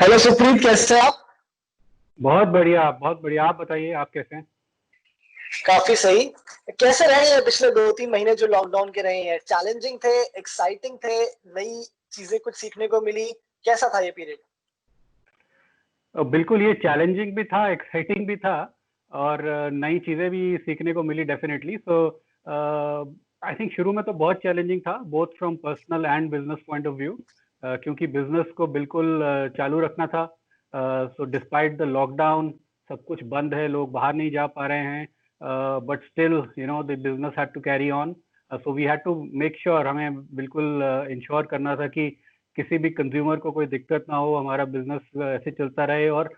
Hello Supreet, कैसे हैं आप? बहुत बढ़िया, बहुत बढ़िया। आप बताइए, आप कैसे हैं? काफी सही। कैसे रहे हैं पिछले 2-3 महीने जो लॉकडाउन के रहे हैं? चैलेंजिंग थे, एक्साइटिंग थे, नई चीजें कुछ सीखने को मिली? कैसा था ये पीरियड? बिल्कुल, ये चैलेंजिंग भी था, एक्साइटिंग भी था और नई चीज़ें भी सीखने को मिली डेफिनेटली। सो आई थिंक शुरू में तो बहुत चैलेंजिंग था, both from personal and business point of view, क्योंकि बिजनेस को बिल्कुल चालू रखना था। सो डिस्पाइट द लॉकडाउन, सब कुछ बंद है, लोग बाहर नहीं जा पा रहे हैं, but still the business had to carry on. So we had to make sure, हमें बिल्कुल इंश्योर करना था कि किसी भी कंज्यूमर को कोई दिक्कत ना हो, हमारा बिजनेस ऐसे चलता रहे। और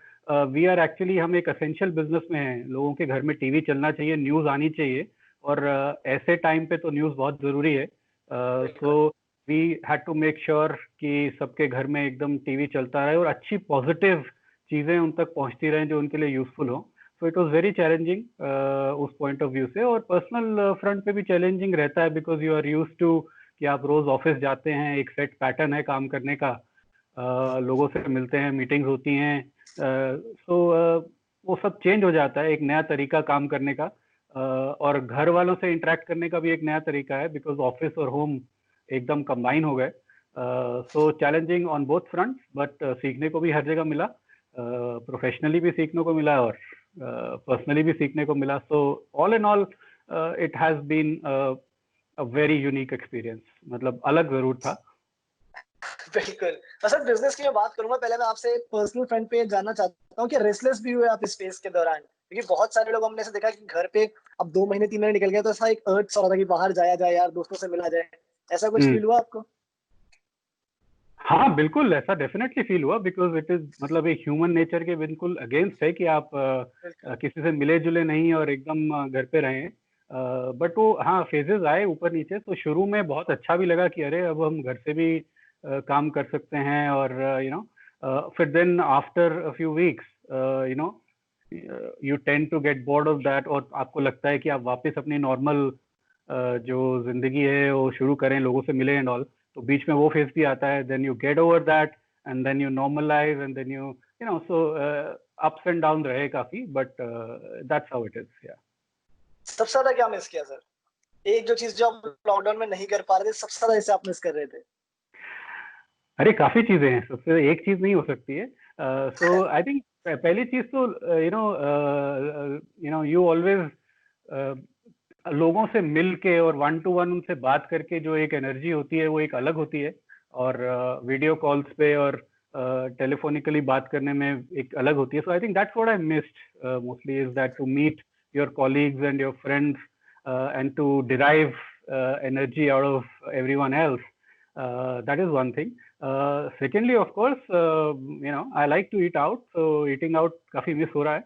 वी आर एक्चुअली, हम एक असेंशियल बिजनेस में हैं, लोगों के घर में टीवी चलना चाहिए, न्यूज़ आनी चाहिए। और ऐसे टाइम पे तो न्यूज़ बहुत ज़रूरी है। बिल्कुल। So we had to make sure कि सबके घर में एकदम टीवी चलता रहे और अच्छी पॉजिटिव चीज़ें उन तक पहुंचती रहें जो उनके लिए यूजफुल हो। So it was very challenging उस पॉइंट ऑफ व्यू से। और पर्सनल फ्रंट पे भी चैलेंजिंग रहता है, because you are use to कि आप रोज ऑफिस जाते हैं, एक सेट पैटर्न है काम करने का, लोगों से मिलते हैं, मीटिंग्स होती हैं। सो वो सब चेंज हो जाता है, एक नया तरीका काम करने का। और घर वालों से इंटरेक्ट करने का भी एक नया तरीका है, बिकॉज ऑफिस और होम एकदम कंबाइन हो गए। सो challenging on both front, but सीखने को भी हर जगह मिला, प्रोफेशनली भी सीखने को मिला और पर्सनली भी सीखने को मिला। So all in all it has been a very unique experience, मतलब अलग जरूर था। बिल्कुल। असल बिजनेस की मैं बात करूंगा, पहले मैं आपसे पर्सनल फ्रंट पे जानना चाहता हूँ कि रेस्टलेस भी हुए आप इस स्पेस के दौरान? क्योंकि बहुत सारे लोग हमने ऐसे देखा कि घर पे अब 2 महीने 3 महीने निकल गए तो ऐसा एक अर्ज सा हो रहा था कि बाहर जाया जाए यार, दोस्तों से मिला जाए। ऐसा कुछ हम्म। फील हुआ आपको? हाँ बिल्कुल, ऐसा डेफिनेटली फील हुआ, बिकॉज इट इज, मतलब एक ह्यूमन नेचर के बिल्कुल अगेंस्ट है कि आप बिल्कुल। किसी से मिले जुले नहीं और एकदम घर पे रहें। बट वो, हाँ, फेजेस आए ऊपर नीचे। तो शुरू में बहुत अच्छा भी लगा कि अरे अब हम घर से भी काम कर सकते हैं, और फिर then after a few weeks you know you tend to get bored of that, और आपको लगता है कि आप वापस अपनी नॉर्मल जो जिंदगी है वो शुरू करें, लोगों से मिले एंड ऑल। तो बीच में वो फेज भी आता है, then you get over that and then you normalise and then so ups and down रहे काफी, but that's how it is. या सबसे ज्यादा क्या मिस किया सर? एक जो चीज जो आप लॉकडाउन में नहीं कर पा रहे थे, सबसे ज्यादा इसे आप मिस कर रहे थे? अरे काफी चीजें हैं, सबसे एक चीज नहीं हो सकती है। सो आई थिंक पहली चीज तो यू ऑलवेज लोगों से मिल के और वन टू वन उनसे बात करके जो एक एनर्जी होती है वो एक अलग होती है। और वीडियो कॉल्स पे और टेलीफोनिकली बात करने में एक अलग होती है। So I think that's what I missed mostly, is that to meet your colleagues and your friends and to derive energy out of everyone else. That is one thing. Secondly, of course, I like to eat out, so eating out काफी miss हो रहा है।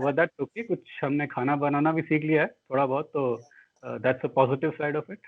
But that's okay, कुछ हमने खाना बनाना भी सीख लिया है थोड़ा बहुत, तो that's a positive side of it.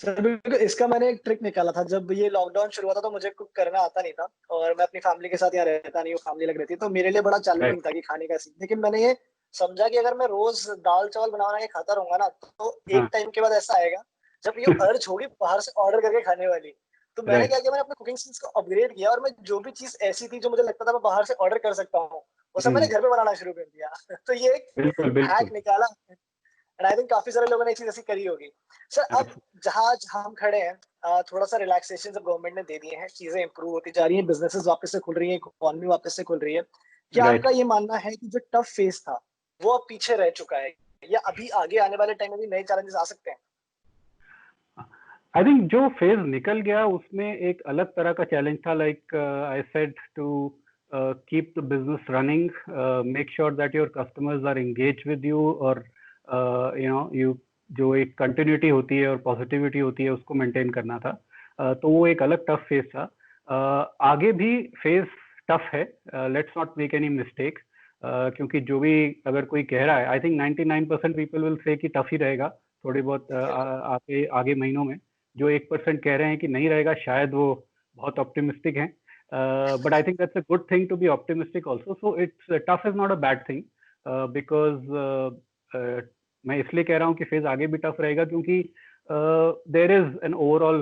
Sir बिल्कुल, इसका मैंने एक ट्रिक निकाला था। जब ये लॉकडाउन शुरू हुआ था तो मुझे कुक करना आता नहीं था, और मैं अपनी फैमिली के साथ यहाँ रहता नहीं हूँ, फैमिली लग रहती है, तो मेरे लिए बड़ा राइट। चैलेंजिंग था कि खाने का सीन। लेकिन मैंने ये समझा कि अगर मैं रोज दाल चावल बना बना के खाता रहूंगा ना, तो एक हाँ। टाइम के बाद ऐसा आएगा जब ये अर्ज होगी बाहर से ऑर्डर करके खाने वाली। तो मैंने क्या राइट। किया, मैंने अपने कुकिंग स्किल्स को अपग्रेड किया, और मैं जो भी चीज ऐसी थी जो मुझे लगता था मैं बाहर से ऑर्डर कर सकता हूँ, वो सब मैंने हम्म। घर पे बनाना शुरू कर दिया। तो ये एक बिल्कुल बिल्कुल। हैक निकाला, एंड आई थिंक काफी सारे लोगों ने ये चीज ऐसी करी होगी। सर अब जहाँ हम खड़े हैं, थोड़ा सा रिलैक्सेशन जब गवर्नमेंट ने दे दिए हैं, चीजें इंप्रूव होती जा रही हैं, बिजनेसेस वापस से खुल रही हैं, इकोनॉमी वापस से खुल रही है, क्या राइट। आपका ये मानना है कि जो टफ फेज था वो अब पीछे रह चुका है, या अभी आगे आने वाले टाइम में भी नए चैलेंजेस आ सकते हैं? आई थिंक जो फेज निकल गया उसमें एक अलग तरह का चैलेंज था, like I said to keep the business running, make sure that your customers are engage with you, और यू जो एक कंटिन्यूटी होती है और पॉजिटिविटी होती है उसको मेंटेन करना था। तो वो एक अलग टफ फेज था। आगे भी फेज टफ है, let's not make any mistake. क्योंकि जो भी अगर कोई कह रहा है, I think 99% people will say कि टफ ही रहेगा थोड़ी बहुत बिल्कुल। आगे आगे महीनों में। जो 1% कह रहे हैं कि नहीं रहेगा, शायद वो बहुत ऑप्टिमिस्टिक हैं। But I think that's a good thing to be optimistic also. So it's tough is not a bad thing, because मैं इसलिए कह रहा हूँ कि फेज आगे भी टफ रहेगा, क्योंकि there is an overall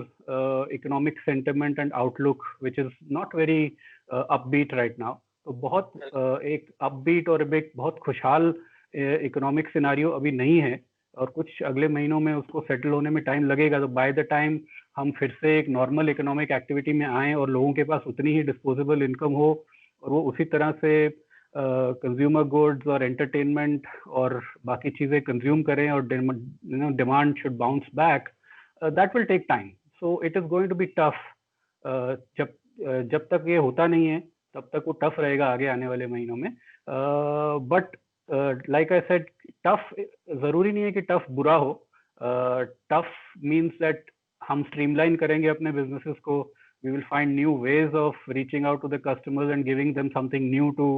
economic sentiment and outlook which is not very upbeat right now. तो बहुत एक अपबीट और एक बहुत खुशहाल इकोनॉमिक सिनारियो अभी नहीं है, और कुछ अगले महीनों में उसको सेटल होने में टाइम लगेगा। तो बाय द टाइम हम फिर से एक नॉर्मल इकोनॉमिक एक्टिविटी में आए और लोगों के पास उतनी ही डिस्पोजेबल इनकम हो, और वो उसी तरह से कंज्यूमर गुड्स और एंटरटेनमेंट और बाकी चीज़ें कंज्यूम करें, और demand should bounce back, that will take time. So it is going to be tough. जब तक ये होता नहीं है तब तक वो टफ रहेगा आगे आने वाले महीनों में। But like I said, tough जरूरी नहीं है कि टफ बुरा हो। टफ मीन्स दैट हम स्ट्रीमलाइन करेंगे अपने बिजनेसेस को, we will find new ways of reaching out to the customers and giving them something new to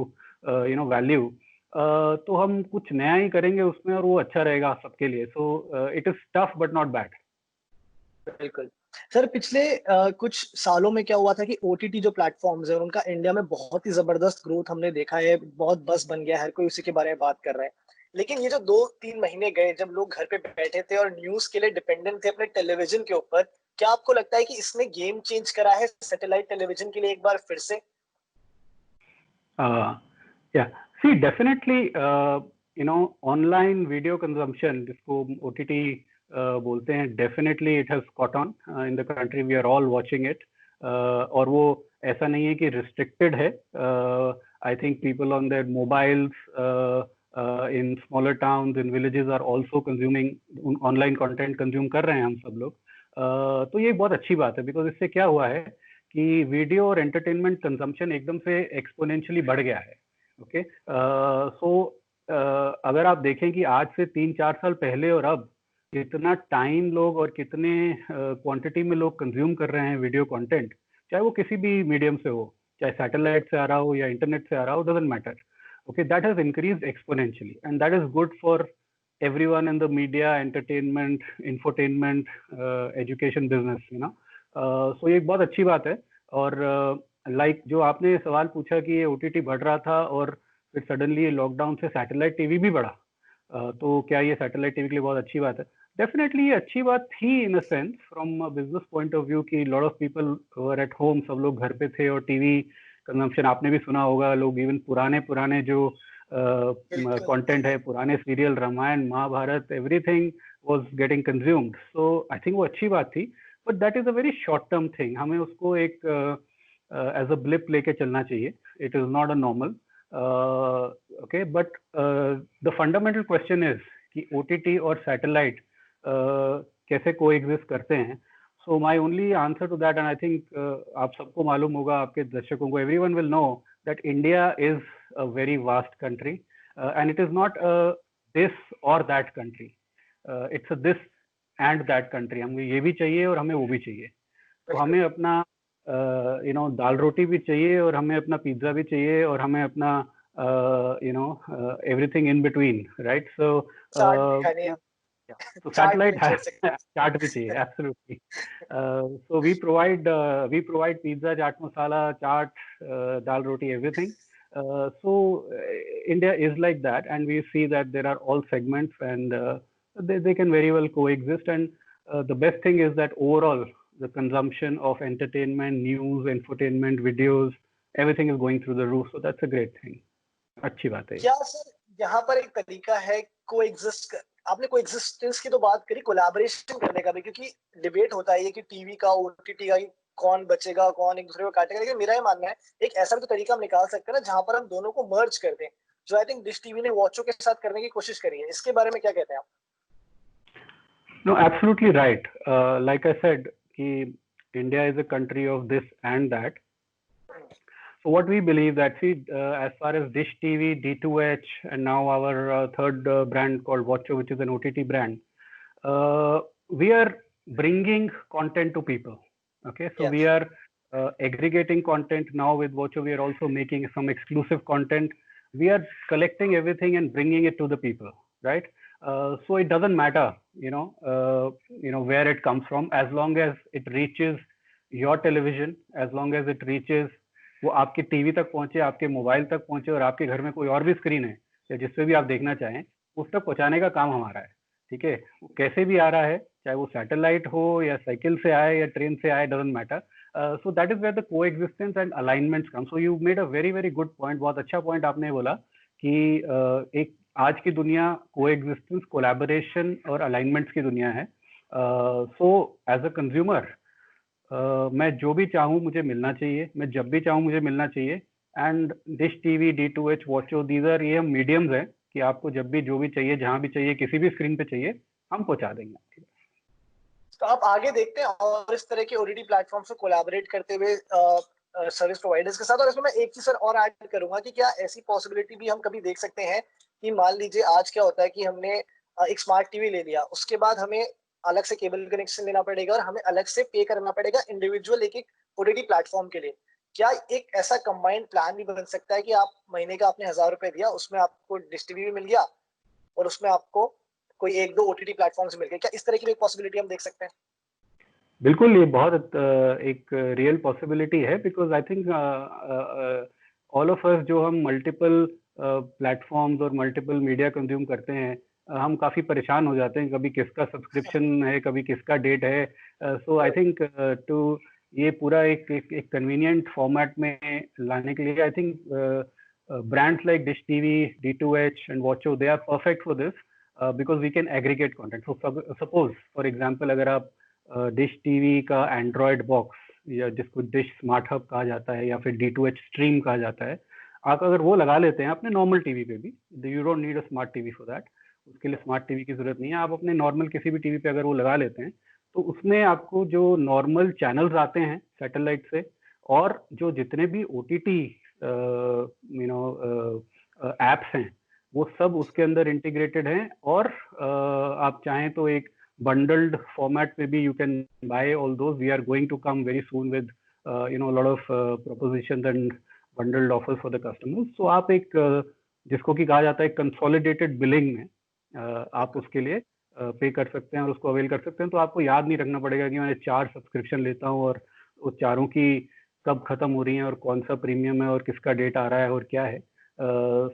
value. तो हम कुछ नया ही करेंगे उसमें, और वो अच्छा रहेगा सबके लिए। So it is tough but not bad. बिल्कुल सर, पिछले कुछ सालों में क्या हुआ था कि ओटीटी जो प्लेटफॉर्म्स है उनका इंडिया में बहुत ही जबरदस्त ग्रोथ हमने देखा है, बहुत बस बन गया, हर कोई उसी के बारे में बात कर रहा है। लेकिन ये जो 2-3 महीने गए जब लोग घर पे बैठे थे और न्यूज के लिए डिपेंडेंट थे अपने टेलीविजन के ऊपर, क्या आपको लगता है कि इसने गेम चेंज करा है सैटेलाइट टेलीविजन के लिए एक बार फिर से? Yeah see definitely, online video consumption जिसको ओटीटी बोलते हैं, definitely it has caught on in the country, we are all watching it. और वो ऐसा नहीं है कि रिस्ट्रिक्टेड है। I think people on their mobiles in smaller towns, in villages are also consuming online content, consume कर रहे हैं हम सब लोग। तो ये बहुत अच्छी बात है, बिकॉज इससे क्या हुआ है कि वीडियो और एंटरटेनमेंट कंजम्पशन एकदम से एक्सपोनेंशियली बढ़ गया है। ओके, सो अगर आप देखें कि आज से 3-4 साल पहले और अब कितना टाइम लोग और कितने क्वांटिटी में लोग कंज्यूम कर रहे हैं वीडियो कंटेंट, चाहे वो किसी भी मीडियम से हो, चाहे सैटेलाइट से आ रहा हो या इंटरनेट से आ रहा हो, doesn't matter. Okay, that has increased exponentially, and that is good for everyone in the media, entertainment, infotainment, education business, you know. So ये एक बहुत अच्छी बात है। और like जो आपने सवाल पूछा कि ये OTT बढ़ रहा था और फिर सडनली लॉकडाउन से सैटेलाइट टीवी भी बढ़ा, तो क्या ये सैटेलाइट टीवी के लिए बहुत अच्छी बात है? डेफिनेटली ये अच्छी बात थी in a sense, from business point of view, कि lot of people were at home, सब लोग घर पे थे, और टीवी कंजम्पशन आपने भी सुना होगा, लोग इवन पुराने जो कंटेंट है, पुराने serial, Ramayan, Mahabharat, everything was getting consumed. So I think वो अच्छी बात थी, but that is a very short term thing. हमें उसको एक एज अ ब्लिप लेके चलना चाहिए, it is not a normal. Okay, but the fundamental question is कि ओटीटी और सैटेलाइट कैसे कोएग्जिस्ट करते हैं। So my only answer to that, and I think आप सबको मालूम होगा, आपके दर्शकों को, everyone will know that India is a very vast country, and it is not a this or that country. It's a this and that country. हमें ये भी चाहिए और हमें वो भी चाहिए। तो हमें अपना दाल रोटी भी चाहिए, और हमें अपना पिज्जा भी चाहिए, और हमें अपना everything in between, right? So so satellite has चाट भी चाहिए, absolutely. So we provide pizza, chaat masala, chaat, dal roti, everything. So India is like that, and we see that there are all segments, and they can very well coexist. And the best thing is that overall the consumption of entertainment, news, infotainment, videos, everything is going through the roof. So that's a great thing. अच्छी बात है। क्या sir यहाँ पर एक तरीका है coexist, आपने कोएग्जिस्टेंस की तो बात करी, कोलैबोरेशन करने का भी, क्योंकि डिबेट होता है कि टीवी का, ओटीटी का, कौन बचेगा, कौन एक दूसरे को काटेगा। लेकिन मेरा ये मानना है एक ऐसा भी तो तरीका हम निकाल सकते हैं ना जहां पर हम दोनों को मर्ज कर दें, जो आई थिंक डिश टीवी ने वॉचो के साथ करने की कोशिश करी है। इसके बारे में क्या कहते हैं आप? No, absolutely right. Like I said, कि India is a country of this and that. So what we believe that, see, as far as Dish TV, D2H, and now our third brand called Watcho, which is an OTT brand, we are bringing content to people. Okay, so we are aggregating content now with Watcho. We are also making some exclusive content. We are collecting everything and bringing it to the people, right? So it doesn't matter, where it comes from, as long as it reaches your television, as long as it reaches, वो आपके TV तक पहुंचे, आपके mobile तक पहुंचे, और आपके घर में कोई और भी स्क्रीन है या जिससे भी आप देखना चाहें, उस तक पहुंचाने का काम हमारा है। ठीक है, कैसे भी आ रहा है, चाहे वो सैटेलाइट हो या साइकिल से आए या ट्रेन से आए, doesn't matter, So that is where the coexistence and alignments come. So you made a very very good point. बहुत अच्छा point आपने बोला कि एक आज की दुनिया coexistence, collaboration और alignments की दुनिया है. So as a consumer, मैं जो भी चाहूँ मुझे मिलना चाहिए, मैं जब भी चाहूँ मुझे मिलना चाहिए. And dish TV, D2H, Watcho, these are ये मीडियम्स हैं कि आपको जब भी जो भी चाहिए, जहाँ भी चाहिए, किसी भी स्क्रीन पे चाहिए, हम पहुंचा देंगे आपके पास. तो आप आगे देखते हैं और इस तरह के ओटीटी प्लेटफॉर्म से कोलैबोरेट करते हुए सर्विस प्रोवाइडर्स के साथ. और इसमें मैं एक चीज सर और ऐड करूंगा कि क्या ऐसी पॉसिबिलिटी भी हम कभी देख सकते हैं कि मान लीजिए आज क्या होता है कि हमने एक स्मार्ट टीवी ले लिया, उसके बाद हमें अलग से केबल कनेक्शन लेना पड़ेगा और हमें अलग से पे करना पड़ेगा इंडिविजुअल एक एक ओटीटी प्लेटफॉर्म के लिए. क्या एक ऐसा कंबाइंड प्लान भी बन सकता है कि आप महीने का आपने 1000 रुपए दिया, उसमें आपको डिश टीवी भी मिल गया और उसमें आपको कोई एक दो ओटीटी प्लेटफॉर्म्स मिल गए? क्या इस तरह की भी एक पॉसिबिलिटी हम देख सकते हैं? बिल्कुल, ये बहुत एक रियल पॉसिबिलिटी है, because I think all of us जो हम मल्टीपल प्लेटफॉर्म्स और मल्टीपल मीडिया कंज्यूम करते हैं, हम काफ़ी परेशान हो जाते हैं, कभी किसका सब्सक्रिप्शन है, कभी किसका डेट है. सो आई थिंक टू ये पूरा एक कन्वीनियंट फॉर्मेट में लाने के लिए I think brands like Dish TV, D2H and Watcho, they are perfect for this because we can aggregate content. So suppose for example अगर आप डिश टीवी का एंड्रॉयड बॉक्स या जिसको डिश स्मार्ट हब कहा जाता है या फिर D2H स्ट्रीम कहा जाता है, आप अगर वो लगा लेते हैं अपने नॉर्मल टीवी पे भी, you don't need a smart TV for that, उसके लिए स्मार्ट टीवी की जरूरत नहीं है. आप अपने नॉर्मल किसी भी टीवी पे अगर वो लगा लेते हैं तो उसमें आपको जो नॉर्मल चैनल्स आते हैं सैटेलाइट से और जो जितने भी OTT एप्स हैं वो सब उसके अंदर इंटीग्रेटेड हैं. और आप चाहें तो एक bundled format maybe you can buy all those. We are going to come very soon with a lot of propositions and bundled offers for the customers. So आप एक जिसको कि कहा जाता है consolidated billing में आप उसके लिए पे कर सकते हैं और उसको अवेल कर सकते हैं. तो आपको याद नहीं रखना पड़ेगा कि मैं 4 सब्सक्रिप्शन लेता हूँ और उस चारों की कब खत्म हो रही हैं और कौन सा प्रीमियम है और किसका डेट आ रहा है और क्या है.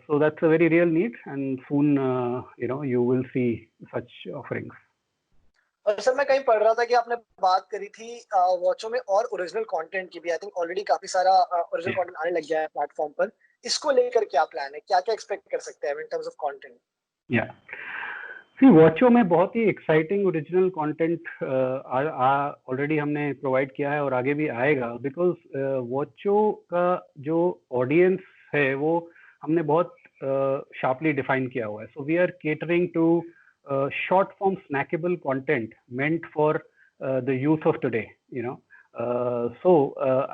So that's a very real need and soon you will see such offerings. और सर मैं कहीं पढ़ रहा था कि आपने बात करी थी वॉचो में और ओरिजिनल कंटेंट की भी. आई थिंक ऑलरेडी काफी सारा ओरिजिनल कंटेंट आने लग गया है प्लेटफॉर्म पर. इसको लेकर क्या प्लान है, क्या क्या एक्सपेक्ट कर सकते हैं इन टर्म्स ऑफ कंटेंट? या सी वॉचो में बहुत ही एक्साइटिंग ओरिजिनल कंटेंट ऑलरेडी हमने प्रोवाइड किया है और आगे भी आएगा, बिकॉज वॉचो का जो ऑडियंस है वो हमने बहुत शार्पली डिफाइन किया हुआ है. So we are catering to short form snackable content meant for the youth of today, so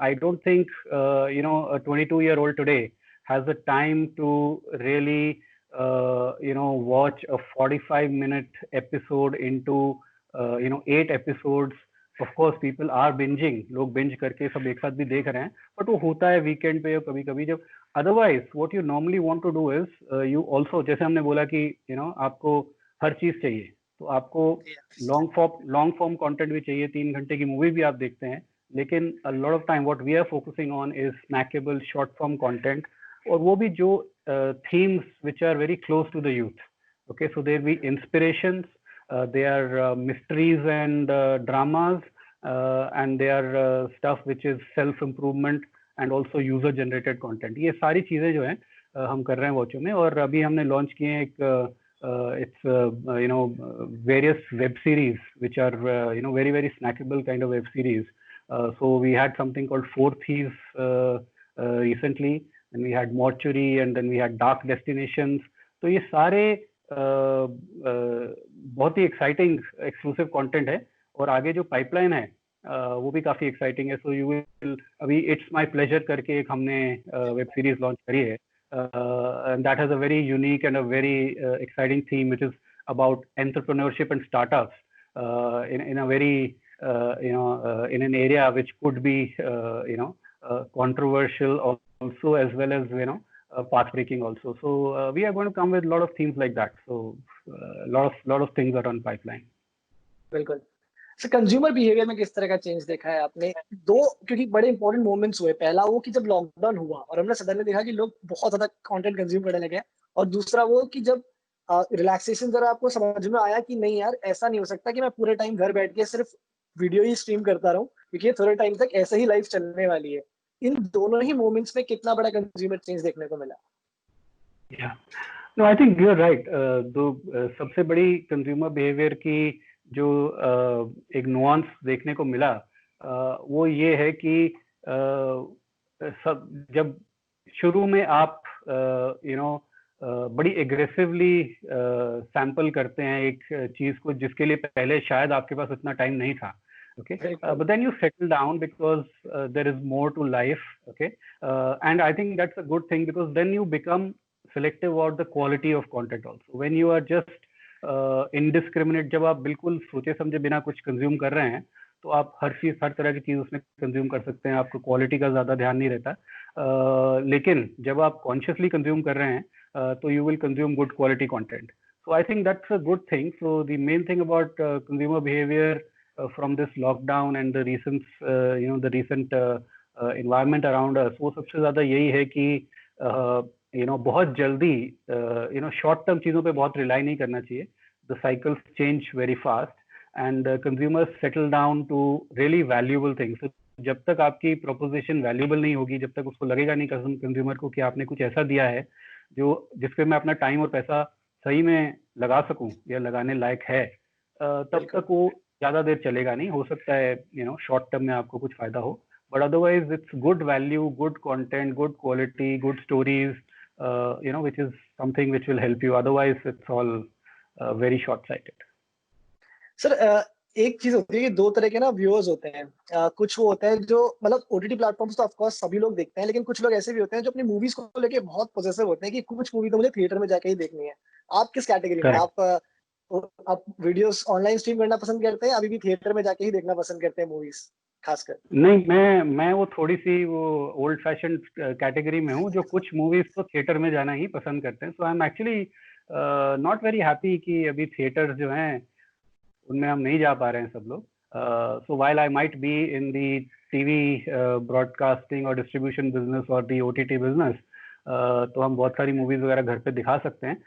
I don't think a 22-year-old today has the time to really watch a 45-minute episode into 8 episodes. Of course people are binging, लोग binge करके सब एक साथ भी देख रहे हैं, but वो होता है वीकेंड पे या कभी कभी जब. otherwise what you normally want to do is you also, जैसे हमने बोला कि आपको हर चीज चाहिए, तो आपको लॉन्ग फॉर्म कंटेंट भी चाहिए, 3 घंटे की मूवी भी आप देखते हैं, लेकिन a lot of time what we are focusing on is snackable short form content, और वो भी जो themes which are very close to the youth. Okay, so there be inspirations, they are mysteries and dramas, and they are stuff which is self improvement and also user generated content. ये सारी चीजें जो हैं हम कर रहे हैं वॉचो में. और अभी हमने लॉन्च किए हैं एक it's various web series which are very very snackable kind of web series. So we had something called Four Thieves recently, and we had Mortuary, and then we had Dark Destinations. तो ये सारे बहुत ही exciting exclusive content है और आगे जो pipeline है वो भी काफी एक्साइटिंग है. सो यू विल, अभी इट्स माय प्लेजर करके एक हमने वेब सीरीज लॉन्च करी है, and that has a very unique and a very exciting theme, which is about entrepreneurship and startups in a very in an area which could be controversial also, as well as path breaking also. So we are going to come with a lot of themes like that. So lot of things are on pipeline. बिल्कुल. Sir consumer behaviour में किस तरह का change देखा है आपने? दो क्योंकि बड़े इंपॉर्टेंट मोमेंट्स हुए. पहला वो कि जब लॉकडाउन हुआ और हमने सडनली देखा कि लोग बहुत ज्यादा कंटेंट कंज्यूम करने लगे, और दूसरा वो कि जब रिलैक्सेशन जरा आपको समझ में आया कि नहीं यार ऐसा नहीं हो सकता कि मैं पूरे टाइम घर बैठ के सिर्फ वीडियो ही स्ट्रीम करता रहूं, क्योंकि ये थोड़े टाइम तक ऐसे ही लाइफ चलने वाली है। इन दोनों ही मोमेंट्स में कितना बड़ा कंज्यूमर चेंज देखने को मिला। Yeah no I think you are right. सबसे बड़ी कंज्यूमर बिहेवियर की जो एक नुआंस देखने को मिला वो ये है कि सब जब शुरू में आप बड़ी एग्रेसिवली सैंपल करते हैं एक चीज को जिसके लिए पहले शायद आपके पास इतना टाइम नहीं था, okay, but then you settle down because there is more to life, okay, and I think that's a good thing because then you become selective about the quality of content also. When you are just indiscriminate, जब आप बिल्कुल सोचे समझे बिना कुछ consume कर रहे हैं तो आप हर तरह की चीज उसमें कंज्यूम कर सकते हैं, आपको क्वालिटी का ज्यादा ध्यान नहीं रहता। लेकिन जब आप कॉन्शियसली कंज्यूम कर रहे हैं तो you will consume good quality content. So I think that's a good thing. So the main thing about consumer behaviour from this lockdown and the recent environment around us, वो सबसे ज्यादा यही है कि बहुत जल्दी शॉर्ट टर्म चीजों पे बहुत रिलाई नहीं करना चाहिए। The cycles change very fast and consumers settle down to really valuable things. जब तक आपकी प्रोपोजिशन वैल्यूएबल नहीं होगी, जब तक उसको लगेगा नहीं कंज्यूमर को कि आपने कुछ ऐसा दिया है जिसपे मैं अपना टाइम और पैसा सही में लगा सकूं या लगाने लायक है, तब तक वो ज्यादा देर चलेगा नहीं। हो सकता है शॉर्ट टर्म में आपको कुछ फायदा हो, but otherwise it's good value, good content, good quality, good stories, which is something which will help you. Otherwise it's all very short sighted. Sir एक चीज होती है कि दो तरह के ना व्यूअर्स होते हैं। कुछ वो होते हैं जो मतलब ओटीटी प्लेटफॉर्म्स तो ऑफ कोर्स सभी लोग देखते हैं, लेकिन कुछ लोग ऐसे भी होते हैं जो अपनी मूवीज को लेके बहुत पॉजिटिव होते हैं कि कुछ मूवी तो मुझे थिएटर में जाके ही देखनी है। आप किस कैटेगरी में? आप वीडियोस ऑनलाइन स्ट्रीम करना पसंद करते हैं, अभी भी थिएटर में जाके ही देखना पसंद करते हैं मूवीज खासकर? नहीं, मैं वो थोड़ी सी वो ओल्ड फैशन कैटेगरी में हूँ जो कुछ मूवीज तो थिएटर में जाना ही पसंद करते हैं। So I am actually not very happy कि अभी थिएटर्स जो हैं उनमें हम नहीं जा पा रहे हैं सब लोग। सो while I might be in the TV broadcasting और डिस्ट्रीब्यूशन बिजनेस और दी ओटीटी बिजनेस, तो हम बहुत सारी मूवीज वगैरह घर पे दिखा सकते हैं,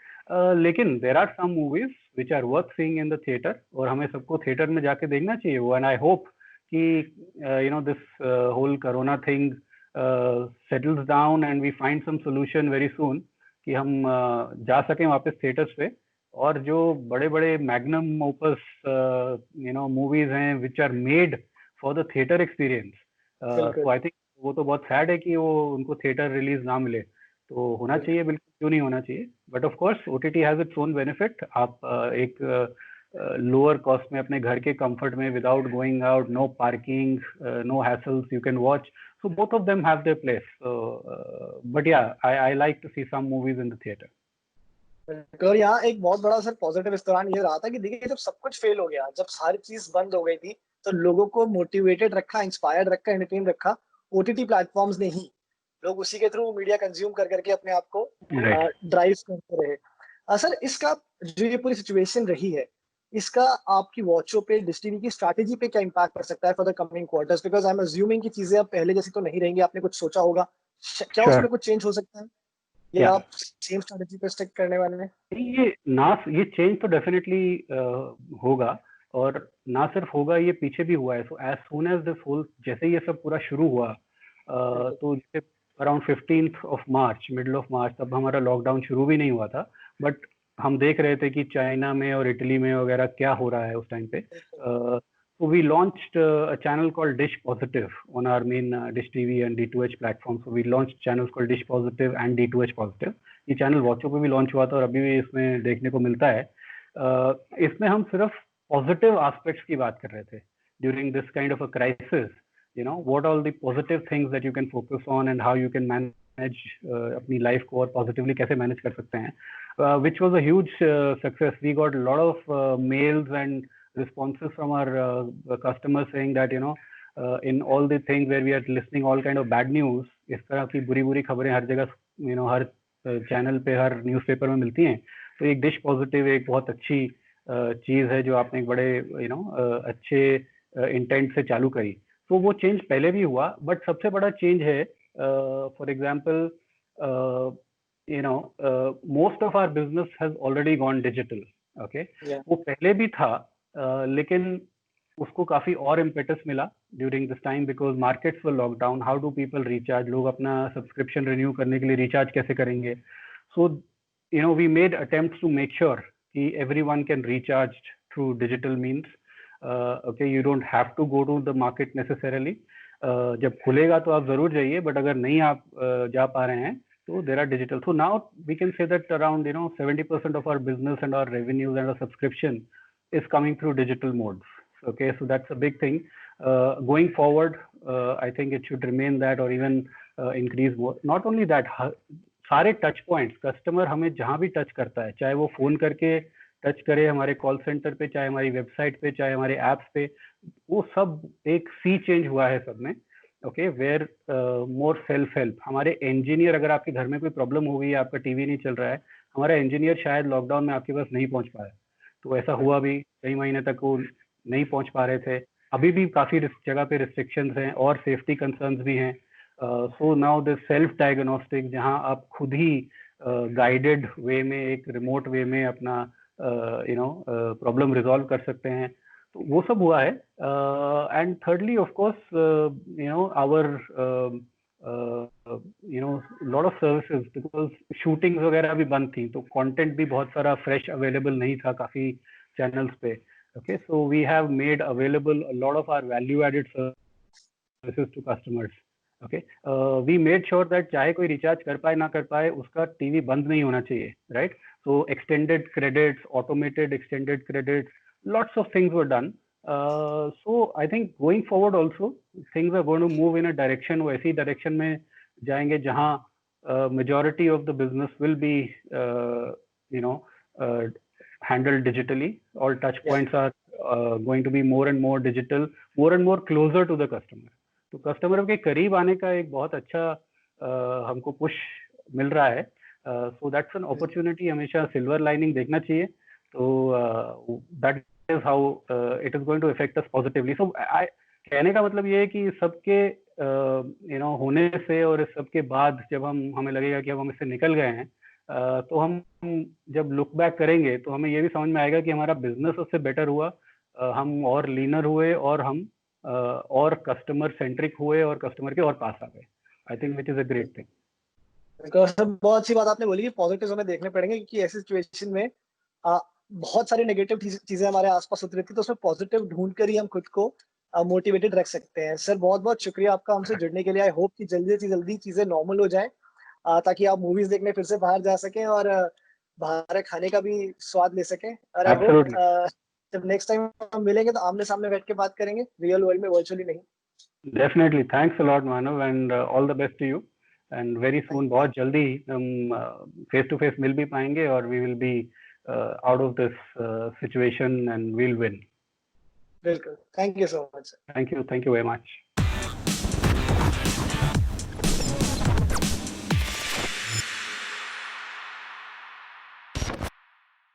लेकिन there are some movies which are worth seeing in the theatre और हमें सबको थिएटर में जाके देखना चाहिए वो। एंड आई होप कि this whole corona thing settles down and we find some solution very soon कि हम जा सकें वापस थिएटर्स पे, और जो बड़े बड़े मैग्नम ओपस मूवीज हैं which are made for the theatre experience, तो आई थिंक वो तो बहुत सैड है कि वो उनको थिएटर रिलीज ना मिले। तो होना चाहिए, बिल्कुल क्यों नहीं होना चाहिए, but of course OTT has its own benefit. आप एक लोअर कॉस्ट में अपने घर के कंफर्ट में without going out, no parking, no hassles, you can watch. So both of them have their place. So, but yeah, I like to see some movies in the theater. और यहाँ एक बहुत बड़ा सर पॉजिटिव इस दौरान ये रहा था कि देखिए जब सब कुछ फेल हो गया, जब सारी चीज बंद हो गई थी, तो लोगों को मोटिवेटेड रखा, इंस्पायर्ड रखा, एंटरटेन रखा ओटीटी प्लेटफॉर्म्स ने ही। लोग उसी के थ्रू मीडिया कंज्यूम कर करके अपने आप को ड्राइव करते रहे। सर इसका जो ये पूरी सिचुएशन रही है, इसका आपकी वॉचों पे, डिश टीवी की स्ट्रैटेजी पे क्या इम्पैक्ट पड़ सकता है for the coming quarters? Because I am assuming कि चीजें अब पहले जैसी तो नहीं रहेंगी, आपने कुछ सोचा होगा, क्या उसमें कुछ चेंज हो सकता है या आप सेम स्ट्रैटेजी पे स्टिक करने वाले हैं? ये चेंज तो डेफिनेटली होगा, और ना सिर्फ होगा, ये पीछे भी हुआ है। So as soon as this whole, जैसे ये सब पूरा शुरू हुआ, तो जैसे around 15th of March, middle of March, तब हमारा लॉकडाउन शुरू भी नहीं हुआ था, बट हम देख रहे थे कि चाइना में और इटली में वगैरह क्या हो रहा है उस टाइम पे। So we launched a channel called Dish Positive on our main Dish TV and D2H platform. So we launched channels called Dish Positive and D2H Positive. ये चैनल वॉचो पे भी लॉन्च हुआ था और अभी भी इसमें देखने को मिलता है। इसमें हम सिर्फ पॉजिटिव एस्पेक्ट्स की बात कर रहे थे during this kind of a crisis. what all the positive things that you can focus on and how you can manage अपनी लाइफ को और पॉजिटिवली कैसे मैनेज कर सकते हैं, which was a huge success. We got a lot of mails and responses from our customers saying that in all the things where we are listening all kind of bad news, इस तरह की बुरी खबरें हर जगह हर channel पे, हर newspaper में मिलती हैं, तो एक डिश पॉजिटिव एक बहुत अच्छी चीज है जो आपने एक बड़े अच्छे इंटेंट से चालू करी। तो वो चेंज पहले भी हुआ, बट सबसे बड़ा चेंज है for example most of our business has already gone digital. Okay, वो पहले भी था, लेकिन उसको काफी और इम्पेटस मिला during this time because markets were lockdown. How do people recharge? लोग अपना सब्सक्रिप्शन रिन्यू करने के लिए रिचार्ज कैसे करेंगे? So we made attempts to make sure कि everyone can recharge through digital means. Okay, you don't have to go to the market necessarily. जब खुलेगा तो आप जरूर जाइए, बट अगर नहीं आप जा पा रहे हैं तो there are digital. So now we can say that around 70% of our business and our revenues and our subscription is coming through digital modes. Okay, so that's a big thing. Going forward, I think it should remain that or even increase more. Not only that, सारे touch points customer हमें जहां भी touch करता है, चाहे वो phone करके touch करे हमारे कॉल सेंटर पे, चाहे हमारी वेबसाइट पे, चाहे हमारे ऐप्स पे, वो सब एक सी चेंज हुआ है सब में. Okay, where more self help. हमारे इंजीनियर, अगर आपके घर में कोई प्रॉब्लम हो गई है, आपका टीवी नहीं चल रहा है, हमारा इंजीनियर शायद लॉकडाउन में आपके पास नहीं पहुंच पाया. तो ऐसा हुआ भी, कई महीने तक वो नहीं पहुंच पा रहे थे. अभी भी काफी जगह पे रिस्ट्रिक्शंस हैं और सेफ्टी कंसर्न्स भी हैं. So now this self diagnostic, जहां आप खुद ही गाइडेड वे में, एक रिमोट वे में अपना प्रॉब्लम रिजॉल्व कर सकते हैं. तो वो सब हुआ है. And thirdly of course our lot of services, because shootings वगैरह भी बंद थी, तो कंटेंट भी बहुत सारा फ्रेश अवेलेबल नहीं था काफी चैनल्स पे. Okay, so we have made available a lot of our value-added services to customers. Okay, we made sure that चाहे कोई रिचार्ज कर पाए ना कर पाए, उसका टीवी बंद नहीं होना चाहिए, right? So extended credits, automated extended credits, lots of things were done. So I think going forward also things are going to move in a direction, वो ऐसी direction में जाएंगे जहां majority of the business will be handled digitally. All touch points are going to be more and more digital, more and more closer to the customer. तो customer के करीब आने का एक बहुत अच्छा हमको पुश मिल रहा है. So that's an opportunity. हमेशा सिल्वर लाइनिंग देखना चाहिए. तो that is how it is going to affect us positively. So कहने का मतलब ये है कि सबके होने से और सबके बाद जब हमें लगेगा कि अब हम इससे निकल गए हैं, तो हम जब लुक बैक करेंगे तो हमें ये भी समझ में आएगा कि हमारा बिजनेस उससे बेटर हुआ, हम और लीनर हुए, और हम और कस्टमर सेंट्रिक हुए और कस्टमर के और पास आ गए. I think which is a great thing. बहुत अच्छी बात आपने बोली कि पॉजिटिव हमें देखने पड़ेंगे, क्योंकि ऐसी सिचुएशन में बहुत सारी नेगेटिव चीजें हमारे आसपास होती रहती है, तो उसमें पॉजिटिव ढूंढ कर ही हम खुद को मोटिवेटेड रख सकते हैं. सर बहुत बहुत शुक्रिया आपका हमसे जुड़ने के लिए. आई होप कि जल्दी से जल्दी चीजें नॉर्मल हो जाएं, ताकि आप मूवीज देखने फिर से बाहर जा सकें और बाहर खाने का भी स्वाद ले सकें. और आई होप जब नेक्स्ट टाइम हम मिलेंगे तो आमने सामने बैठ के बात करेंगे, रियल वर्ल्ड में, वर्चुअली नहीं. Definitely. Thanks a lot Manav, and all the best to you. And very soon, बहुत जल्दी हम फेस टू फेस मिल भी पाएंगे, और we will be out of this situation and we'll win. बिल्कुल. Thank you so much. Thank you very much.